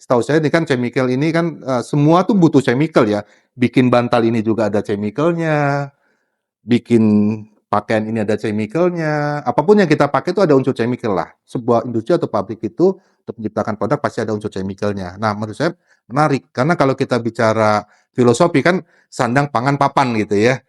setahu saya ini kan chemical ini kan, semua tuh butuh chemical ya. Bikin bantal ini juga ada chemical-nya, bikin pakaian ini ada chemical-nya, apapun yang kita pakai itu ada unsur chemical lah. Sebuah industri atau pabrik itu untuk menciptakan produk pasti ada unsur chemical-nya. Nah, menurut saya menarik, karena kalau kita bicara filosofi kan sandang, pangan, papan gitu ya.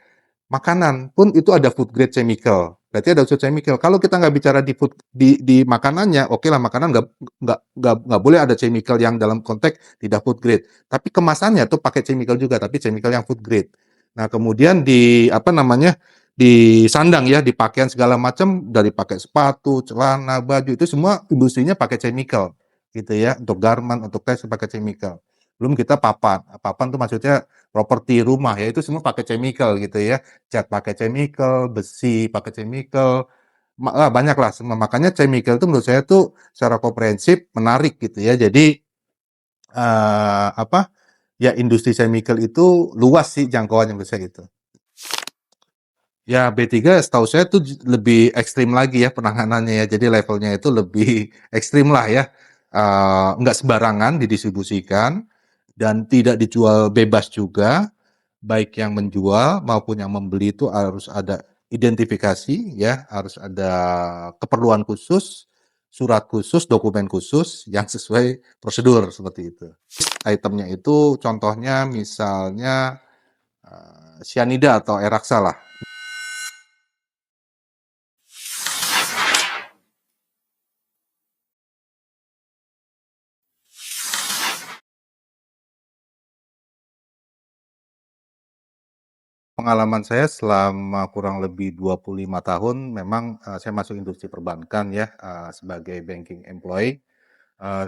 Makanan pun itu ada food grade chemical, berarti ada unsur chemical. Kalau kita nggak bicara di food di makanannya, oke lah makanan nggak boleh ada chemical yang dalam konteks tidak food grade. Tapi kemasannya tuh pakai chemical juga, tapi chemical yang food grade. Nah, kemudian di apa namanya, di sandang ya, di pakaian segala macam, dari pakai sepatu, celana, baju, itu semua industrinya pakai chemical, gitu ya. Untuk garment, untuk tekstil pakai chemical. Belum kita papan. Papan tuh maksudnya properti rumah ya, itu semua pakai chemical gitu ya. Cat pakai chemical, besi pakai chemical, banyaklah semua. Makanya chemical itu menurut saya tuh secara komprehensif menarik gitu ya. Jadi, apa, ya industri chemical itu luas sih jangkauannya menurut saya gitu. Ya B3 setahu saya tuh lebih ekstrim lagi ya penanganannya ya. Jadi levelnya itu lebih ekstrim lah ya. Nggak sembarangan didistribusikan dan tidak dijual bebas juga. Baik yang menjual maupun yang membeli itu harus ada identifikasi ya, harus ada keperluan khusus, surat khusus, dokumen khusus yang sesuai prosedur seperti itu. Itemnya itu contohnya misalnya, sianida atau Eraksa lah. Pengalaman saya selama kurang lebih 25 tahun memang, saya masuk industri perbankan ya, sebagai banking employee,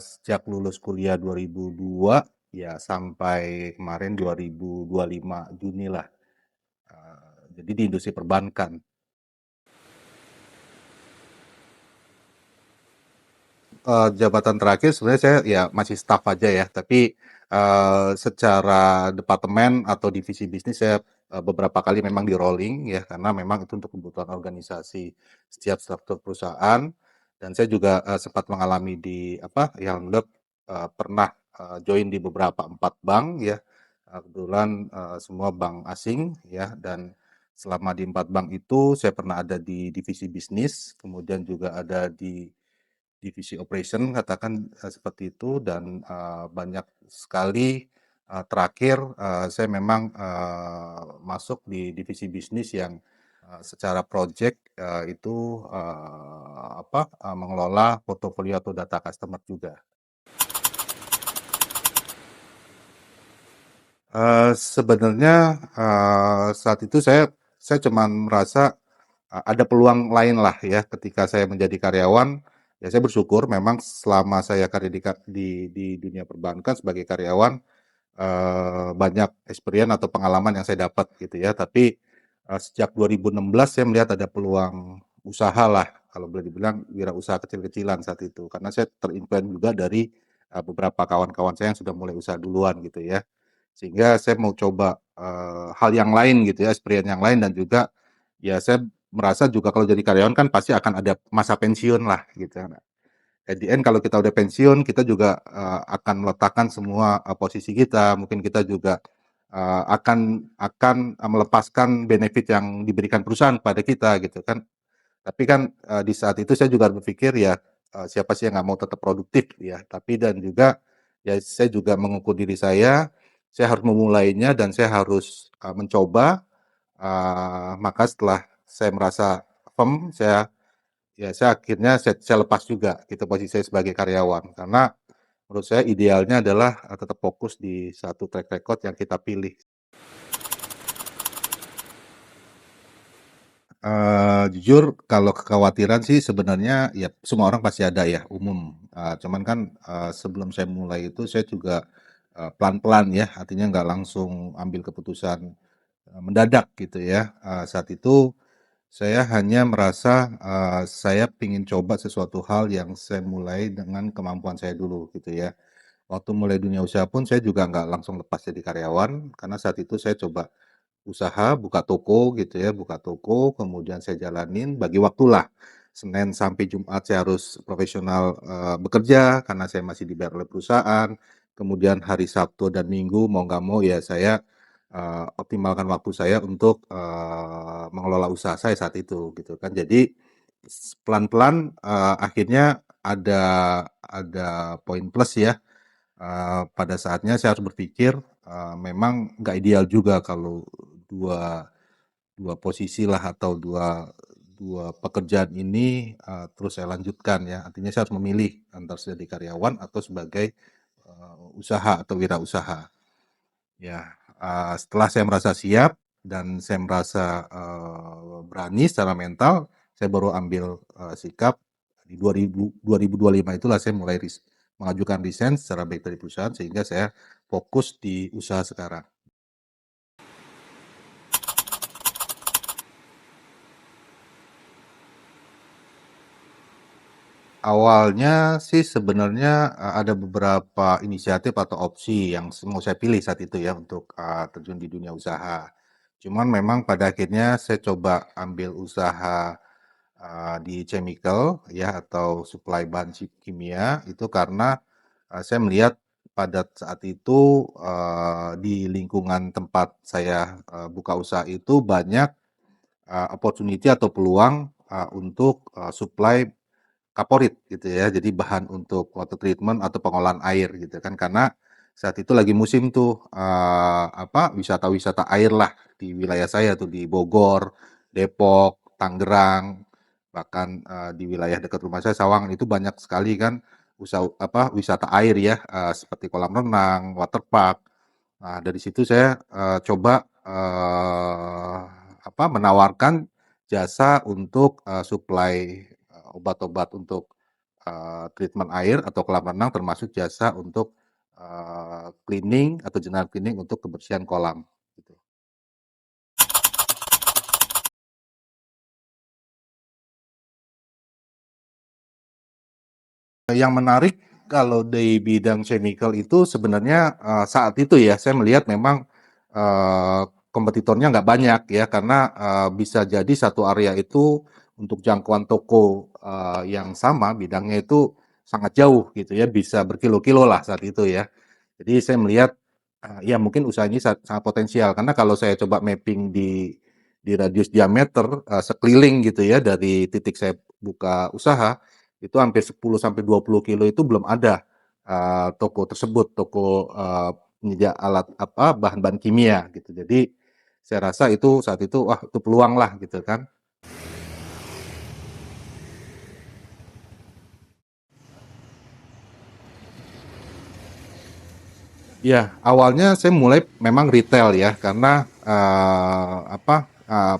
sejak lulus kuliah 2002 ya sampai kemarin 2025 Juni lah, jadi di industri perbankan. Jabatan terakhir sebenarnya saya ya masih staf aja ya, tapi, secara departemen atau divisi bisnis saya, beberapa kali memang di-rolling ya, karena memang itu untuk kebutuhan organisasi setiap struktur perusahaan. Dan saya juga, sempat mengalami di apa, yang pernah, join di beberapa 4 bank ya, kebetulan, semua bank asing ya, dan selama di 4 bank itu saya pernah ada di divisi bisnis, kemudian juga ada di divisi operation katakan, seperti itu dan, banyak sekali, terakhir, saya memang, masuk di divisi bisnis yang, secara project, itu, apa, mengelola portofolio atau data customer juga. Sebenarnya, saat itu saya cuman merasa, ada peluang lain lah ya ketika saya menjadi karyawan, ya saya bersyukur memang selama saya karir di dunia perbankan sebagai karyawan, banyak experience atau pengalaman yang saya dapat gitu ya. Tapi, sejak 2016 saya melihat ada peluang usaha lah, kalau boleh dibilang wirausaha kecil-kecilan saat itu. Karena saya juga dari, beberapa kawan-kawan saya yang sudah mulai usaha duluan gitu ya. Sehingga saya mau coba, hal yang lain gitu ya, experience yang lain dan juga, ya saya merasa juga kalau jadi karyawan kan pasti akan ada masa pensiun lah gitu. Nah, at the end kalau kita udah pensiun, kita juga, akan meletakkan semua, posisi kita, mungkin kita juga, akan melepaskan benefit yang diberikan perusahaan pada kita gitu kan. Tapi kan, di saat itu saya juga berpikir ya, siapa sih yang nggak mau tetap produktif ya, tapi dan juga, ya saya juga mengukur diri saya harus memulainya dan saya harus, mencoba, maka setelah saya merasa firm, saya akhirnya saya lepas juga gitu posisi saya sebagai karyawan. Karena menurut saya idealnya adalah, tetap fokus di satu track record yang kita pilih. Jujur kalau kekhawatiran sih sebenarnya ya semua orang pasti ada ya, umum. Cuman kan, sebelum saya mulai itu saya juga, pelan-pelan ya, artinya nggak langsung ambil keputusan, mendadak gitu ya. Saat itu saya hanya merasa, saya ingin coba sesuatu hal yang saya mulai dengan kemampuan saya dulu gitu ya. Waktu mulai dunia usaha pun saya juga nggak langsung lepas jadi karyawan, karena saat itu saya coba usaha, buka toko gitu ya, buka toko, kemudian saya jalanin, bagi waktulah. Senin sampai Jumat saya harus profesional, bekerja karena saya masih dibayar oleh perusahaan. kemudian hari Sabtu dan Minggu mau nggak mau ya saya, optimalkan waktu saya untuk, mengelola usaha saya saat itu, gitu kan. Jadi, pelan-pelan, akhirnya ada poin plus ya, pada saatnya saya harus berpikir, memang nggak ideal juga kalau dua dua posisi lah atau dua dua pekerjaan ini, terus saya lanjutkan ya. Artinya saya harus memilih antara jadi karyawan atau sebagai, usaha atau wirausaha. Ya, setelah saya merasa siap dan saya merasa, berani secara mental, saya baru ambil, sikap di 2025 itulah saya mulai mengajukan resign secara baik dari perusahaan sehingga saya fokus di usaha sekarang. Awalnya sih sebenarnya, ada beberapa inisiatif atau opsi yang mau saya pilih saat itu ya untuk, terjun di dunia usaha. Cuman memang pada akhirnya saya coba ambil usaha, di chemical ya atau supply bahan kimia itu karena, saya melihat pada saat itu, di lingkungan tempat saya, buka usaha itu banyak, opportunity atau peluang, untuk, supply kaporit gitu ya, jadi bahan untuk water treatment atau pengolahan air gitu kan, karena saat itu lagi musim tuh, wisata-wisata air lah di wilayah saya tuh di Bogor, Depok, Tangerang, bahkan, di wilayah dekat rumah saya Sawangan itu banyak sekali kan wisata air ya, seperti kolam renang, waterpark. Nah dari situ saya, coba, menawarkan jasa untuk, suplai, obat-obat untuk, treatment air atau kolam renang termasuk jasa untuk, cleaning atau general cleaning untuk kebersihan kolam, gitu. Yang menarik kalau di bidang chemical itu sebenarnya, saat itu ya saya melihat memang, kompetitornya nggak banyak ya karena, bisa jadi satu area itu untuk jangkauan toko, yang sama bidangnya itu sangat jauh gitu ya, bisa berkilo-kilo lah saat itu ya. Jadi saya melihat, ya mungkin usaha ini sangat potensial karena kalau saya coba mapping di radius diameter, sekeliling gitu ya dari titik saya buka usaha, itu hampir 10 sampai 20 kilo itu belum ada, toko tersebut, toko, penyedia alat bahan-bahan kimia gitu. Jadi saya rasa itu saat itu, wah itu peluang lah gitu kan. Iya, awalnya saya mulai memang retail ya, karena,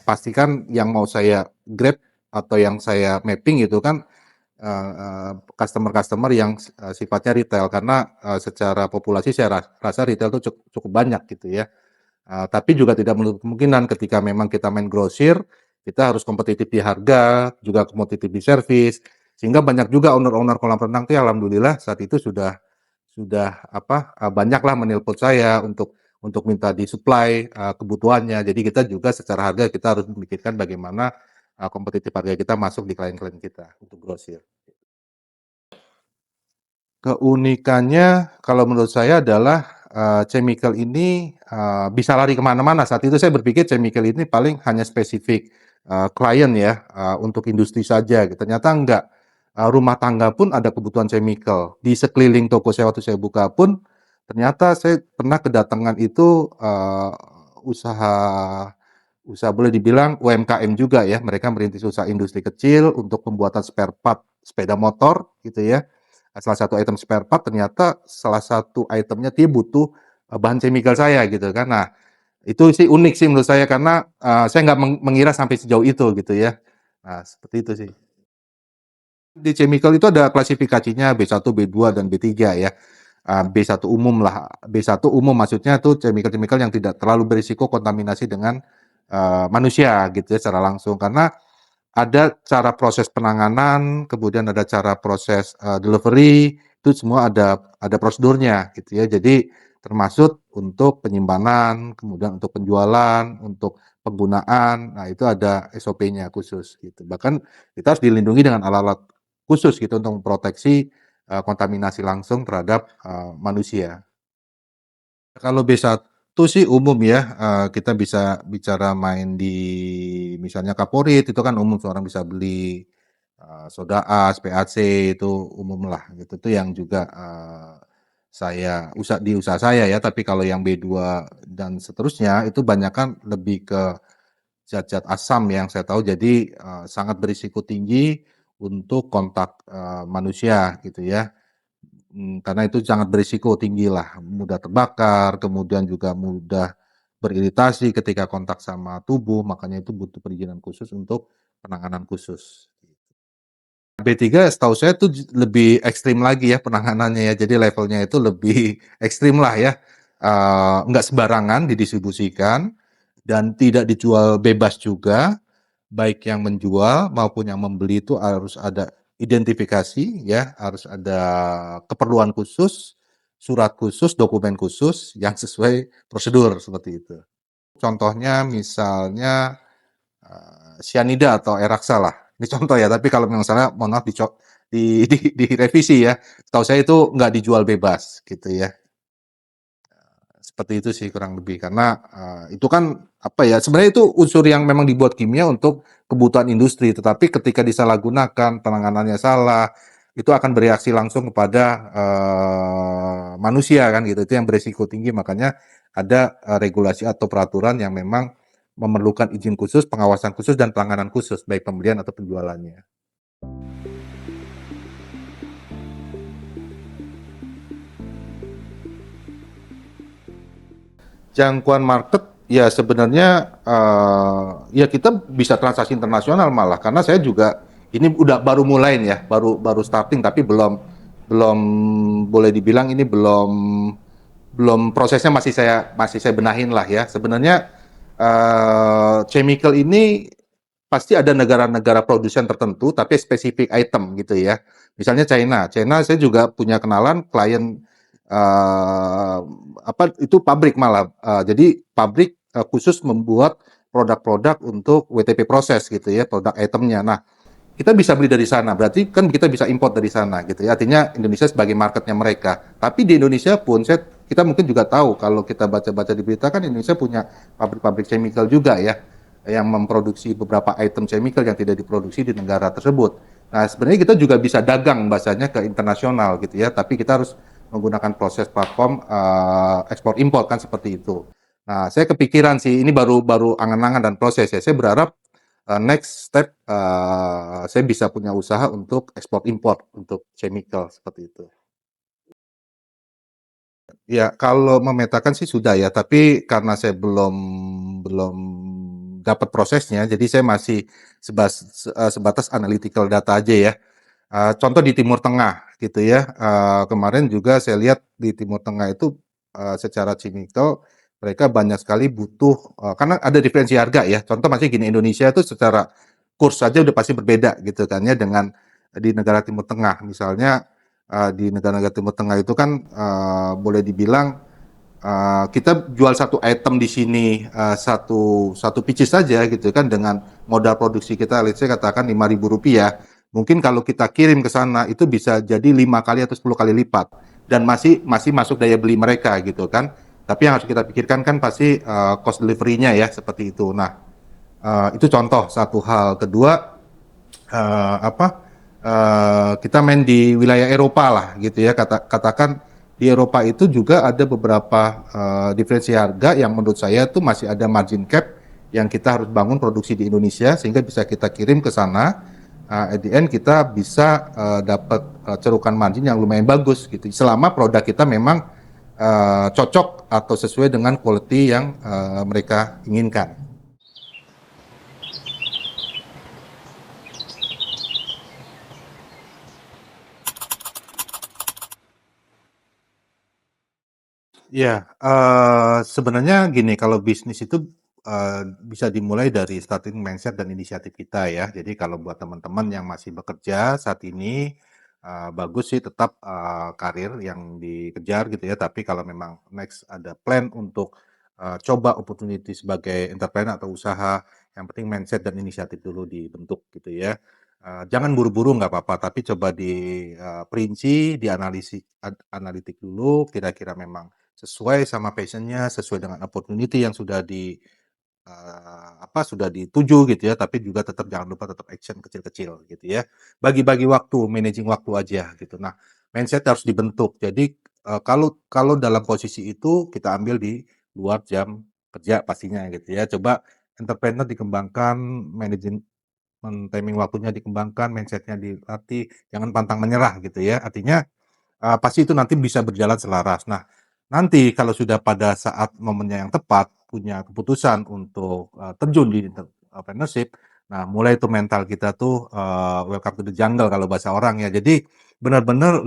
pastikan yang mau saya grab atau yang saya mapping gitu kan, customer-customer yang sifatnya retail karena, secara populasi saya rasa retail itu cukup banyak gitu ya. Tapi juga tidak menutup kemungkinan ketika memang kita main grosir, kita harus kompetitif di harga, juga kompetitif di servis, sehingga banyak juga owner-owner kolam renang tuh ya alhamdulillah saat itu sudah banyaklah menelpon saya untuk minta disuplai, kebutuhannya. Jadi kita juga secara harga kita harus memikirkan bagaimana, kompetitif harga kita masuk di klien-klien kita untuk grosir. Keunikannya kalau menurut saya adalah, chemical ini, bisa lari ke mana-mana. Saat itu saya berpikir chemical ini paling hanya spesifik, klien ya, untuk industri saja gitu, ternyata enggak, rumah tangga pun ada kebutuhan chemical. Di sekeliling toko saya waktu saya buka pun, ternyata saya pernah kedatangan itu, usaha usaha boleh dibilang UMKM juga ya, mereka merintis usaha industri kecil untuk pembuatan spare part sepeda motor gitu ya. Salah satu item spare part ternyata salah satu itemnya dia butuh, bahan chemical saya gitu kan. Nah, itu sih unik sih menurut saya karena, saya nggak mengira sampai sejauh itu gitu ya. Nah, seperti itu sih. Di chemical itu ada klasifikasinya B1, B2, dan B3 ya. B1 umum lah, B1 umum maksudnya tuh chemical-chemical yang tidak terlalu berisiko kontaminasi dengan, manusia gitu ya secara langsung. Karena ada cara proses penanganan, kemudian ada cara proses, delivery, itu semua ada prosedurnya gitu ya. Jadi termasuk untuk penyimpanan, kemudian untuk penjualan, untuk penggunaan, nah itu ada SOP-nya khusus gitu. Bahkan kita harus dilindungi dengan alat-alat khusus gitu untuk memproteksi, kontaminasi langsung terhadap, manusia. Kalau B1 sih umum ya, kita bisa bicara main di misalnya Kaporit itu kan umum semua orang bisa beli, soda as, PAC itu umum lah gitu, itu yang juga, saya di usaha saya ya, tapi kalau yang B2 dan seterusnya itu banyakan lebih ke zat-zat asam yang saya tahu jadi, sangat berisiko tinggi untuk kontak, manusia gitu ya. Karena itu sangat berisiko tinggilah, mudah terbakar, kemudian juga mudah beriritasi ketika kontak sama tubuh, makanya itu butuh perizinan khusus untuk penanganan khusus. B3 setahu saya tuh lebih ekstrim lagi ya penanganannya ya, jadi levelnya itu lebih ekstrim lah ya, nggak sembarangan didistribusikan dan tidak dijual bebas juga. Baik yang menjual maupun yang membeli itu harus ada identifikasi ya, harus ada keperluan khusus, surat khusus, dokumen khusus yang sesuai prosedur seperti itu. Contohnya misalnya, sianida atau Eraksa lah, ini contoh ya, tapi kalau memang salah mohon maaf direvisi ya. Setahu saya itu nggak dijual bebas gitu ya. Seperti itu sih kurang lebih karena, itu kan apa ya, sebenarnya itu unsur yang memang dibuat kimia untuk kebutuhan industri, tetapi ketika disalahgunakan, penanganannya salah, itu akan bereaksi langsung kepada, manusia kan gitu, itu yang beresiko tinggi makanya ada, regulasi atau peraturan yang memang memerlukan izin khusus, pengawasan khusus, dan penanganan khusus, baik pembelian atau penjualannya. Jangkauan market, ya sebenarnya, ya kita bisa transaksi internasional malah, karena saya juga ini udah baru mulai nih ya, baru baru starting tapi belum belum boleh dibilang ini belum belum prosesnya masih saya benahin lah ya. Sebenarnya, chemical ini pasti ada negara-negara produsen tertentu, tapi spesifik item gitu ya. Misalnya China. China saya juga punya kenalan klien, apa itu pabrik malah, jadi pabrik, khusus membuat produk-produk untuk WTP proses gitu ya, produk itemnya. Nah, kita bisa beli dari sana, berarti kan kita bisa import dari sana gitu ya. Artinya Indonesia sebagai marketnya mereka. Tapi di Indonesia pun kita mungkin juga tahu kalau kita baca-baca di berita kan Indonesia punya pabrik-pabrik chemical juga ya yang memproduksi beberapa item chemical yang tidak diproduksi di negara tersebut. Nah, sebenarnya kita juga bisa dagang bahasanya ke internasional gitu ya, tapi kita harus menggunakan proses platform ekspor impor kan seperti itu. Nah, saya kepikiran sih ini baru baru angan-angan dan proses ya. Saya berharap next step, saya bisa punya usaha untuk ekspor import untuk chemical seperti itu. Ya, kalau memetakan sih sudah ya, tapi karena saya belum belum dapat prosesnya, jadi saya masih sebatas analytical data aja ya. Contoh di Timur Tengah gitu ya, kemarin juga saya lihat di Timur Tengah itu, secara chemical mereka banyak sekali butuh, karena ada diferensi harga ya. Contoh masih gini, Indonesia itu secara kurs saja udah pasti berbeda gitu kan ya dengan di negara Timur Tengah. Misalnya, di negara-negara Timur Tengah itu kan, boleh dibilang, kita jual satu item di sini, satu satu pieces saja gitu kan dengan modal produksi kita let's say katakan Rp5.000, mungkin kalau kita kirim ke sana itu bisa jadi 5 kali atau 10 kali lipat dan masih masih masuk daya beli mereka gitu kan. Tapi yang harus kita pikirkan kan pasti, cost delivery-nya ya seperti itu. Nah, itu contoh satu hal. Kedua, apa, kita main di wilayah Eropa lah gitu ya, katakan di Eropa itu juga ada beberapa, diferensi harga yang menurut saya tuh masih ada margin cap yang kita harus bangun produksi di Indonesia sehingga bisa kita kirim ke sana, at the end kita bisa, dapat, cerukan margin yang lumayan bagus gitu, selama produk kita memang, cocok atau sesuai dengan quality yang, mereka inginkan. Iya, sebenarnya gini, kalau bisnis itu, bisa dimulai dari starting mindset dan inisiatif kita ya. Jadi kalau buat teman-teman yang masih bekerja saat ini, bagus sih tetap, karir yang dikejar gitu ya, tapi kalau memang next ada plan untuk, coba opportunity sebagai entrepreneur atau usaha, yang penting mindset dan inisiatif dulu dibentuk gitu ya. Jangan buru-buru nggak apa-apa, tapi coba perinci, analitik dulu, kira-kira memang sesuai sama passion-nya, sesuai dengan opportunity yang sudah sudah dituju gitu ya, tapi juga tetap jangan lupa tetap action kecil-kecil gitu ya. Bagi-bagi waktu, managing waktu aja gitu. Nah, mindset harus dibentuk. Jadi, kalau kalau dalam posisi itu kita ambil di luar jam kerja pastinya gitu ya. Coba entrepreneur dikembangkan, timing waktunya dikembangkan, mindset-nya dilatih, jangan pantang menyerah gitu ya. Artinya pasti itu nanti bisa berjalan selaras. Nah, nanti kalau sudah pada saat momennya yang tepat, punya keputusan untuk, terjun di entrepreneurship, nah mulai tuh mental kita tuh, welcome to the jungle kalau bahasa orang ya. Jadi benar-benar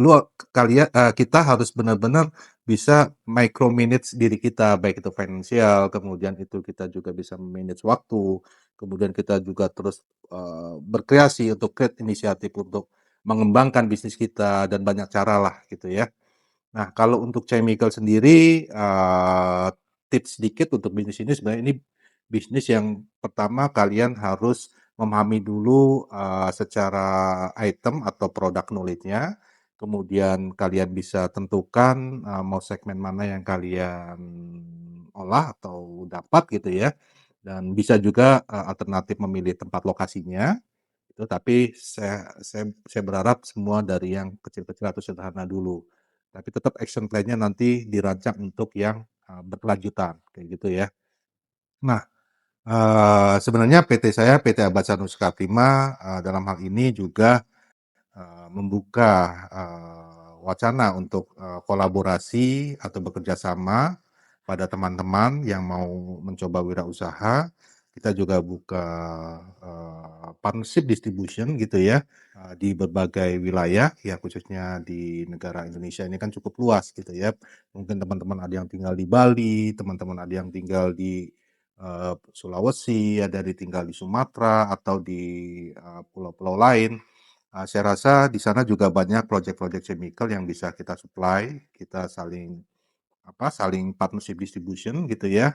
kita harus benar-benar bisa micromanage diri kita, baik itu finansial, kemudian itu kita juga bisa manage waktu, kemudian kita juga terus, berkreasi untuk create inisiatif untuk mengembangkan bisnis kita dan banyak cara lah gitu ya. Nah kalau untuk chemical sendiri, tips sedikit untuk bisnis ini sebenarnya ini bisnis yang pertama kalian harus memahami dulu, secara item atau produk knowledge-nya, kemudian kalian bisa tentukan, mau segmen mana yang kalian olah atau dapat gitu ya, dan bisa juga, alternatif memilih tempat lokasinya. Itu tapi saya berharap semua dari yang kecil-kecil atau sederhana dulu. Tapi tetap action plan-nya nanti dirancang untuk yang, berkelanjutan, kayak gitu ya. Nah, sebenarnya PT Abad Sanusi Prima, dalam hal ini juga, membuka, wacana untuk, kolaborasi atau bekerja sama pada teman-teman yang mau mencoba wirausaha. Kita juga buka, partnership distribution gitu ya, di berbagai wilayah, ya khususnya di negara Indonesia ini kan cukup luas gitu ya. Mungkin teman-teman ada yang tinggal di Bali, teman-teman ada yang tinggal di, Sulawesi, ada yang tinggal di Sumatera atau di, pulau-pulau lain. Saya rasa di sana juga banyak project-project chemical yang bisa kita supply, kita saling partnership distribution gitu ya.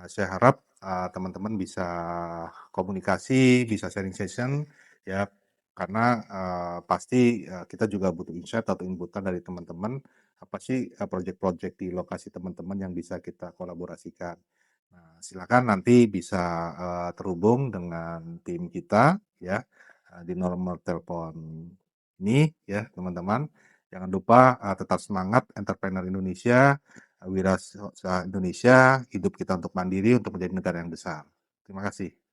Saya harap, teman-teman bisa komunikasi, bisa sharing session, ya, karena, pasti, kita juga butuh insight atau inputan dari teman-teman, apa sih, project-project di lokasi teman-teman yang bisa kita kolaborasikan. Nah, silakan nanti bisa, terhubung dengan tim kita, ya, di nomor telepon ini, ya, teman-teman. Jangan lupa, tetap semangat entrepreneur Indonesia, wirausaha Indonesia, hidup kita untuk mandiri, untuk menjadi negara yang besar. Terima kasih.